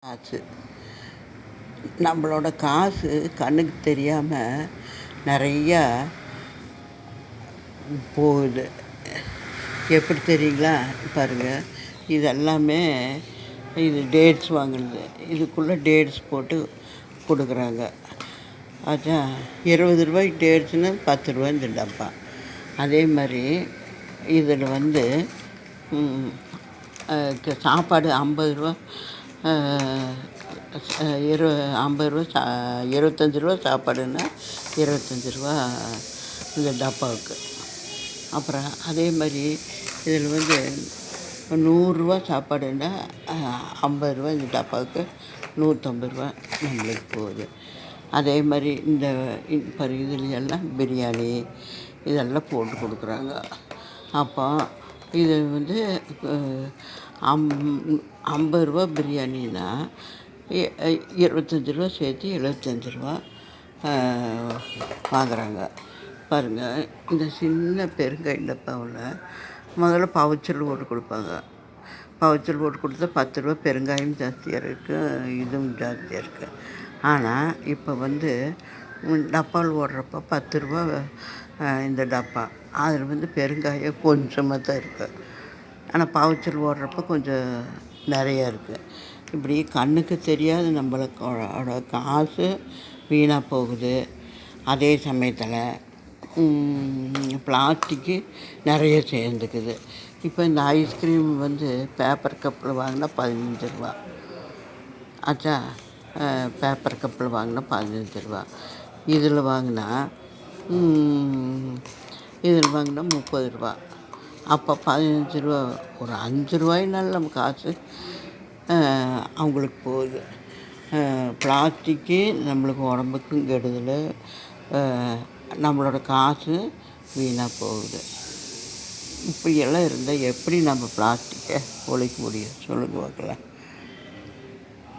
ஆச்சு. நம்மளோட காசு கண்ணுக்கு தெரியாமல் நிறையா போகுது. எப்படி தெரியுங்களா? பாருங்கள், இது எல்லாமே இது டேட்ஸ் வாங்கினது. இதுக்குள்ளே டேட்ஸ் போட்டு கொடுக்குறாங்க. அதான் ரூ. 20 டேட்ஸ்னு ரூ. 10 இந்த டப்பா. அதே மாதிரி இதில் சாப்பாடு ரூ. 50 25 சாப்பாடுன்னா ரூ. 25 இந்த டப்பாவுக்கு. அப்புறம் அதே மாதிரி இதில் ரூ. 100 சாப்பாடுன்னா ரூ. 50 இந்த டப்பாவுக்கு ரூ. 150 நம்மளுக்கு போகுது. அதே மாதிரி இந்த இதில் எல்லாம் பிரியாணி இதெல்லாம் போட்டு கொடுக்குறாங்க. அப்போ இது ரூ. 50 பிரியாணின்னா ரூ. 25 சேர்த்து ரூ. 75 வாங்குகிறாங்க. பாருங்கள், இந்த சின்ன பெருங்காய டப்பாவில் முதல்ல பாவுச்சல் போட்டு கொடுப்பாங்க. பாவுச்சல் போட்டு கொடுத்தா ரூ. 10 பெருங்காயம் ஜாஸ்தியாக இருக்குது, இதுவும் ஜாஸ்தியாக இருக்குது. ஆனால் இப்போ டப்பாவில் ஓடுறப்போ ரூ. 10 இந்த டப்பா. அதில் பெருங்காயம் கொஞ்சமாக தான் இருக்குது. ஆனால் பாவுச்சல் ஓடுறப்போ கொஞ்சம் நிறையா இருக்குது. இப்படி கண்ணுக்கு தெரியாத நம்மளோட காசு வீணாக போகுது. அதே சமயத்தில் பிளாஸ்டிக்கு நிறைய சேர்ந்துக்குது. இப்போ இந்த ஐஸ்கிரீம் பேப்பர் கப்பில் வாங்கினா ரூ. 15. ஆச்சா, பேப்பர் கப்பில் வாங்கினா ரூ. 15. இதில் வாங்கினா ரூ. 30. அப்போ ரூ. 15 ஒரு ரூ. 5 நம்ம காசு அவங்களுக்கு போகுது. பிளாஸ்டிக்கு நம்மளுக்கு உடம்புக்கும் கெடுதல். நம்மளோட காசு வீணாக போகுது. இப்படியெல்லாம் இருந்தால் எப்படி நம்ம பிளாஸ்டிக்கை ஒழிக்க முடியும்? சொல்லுங்கள் பார்க்கலாம்.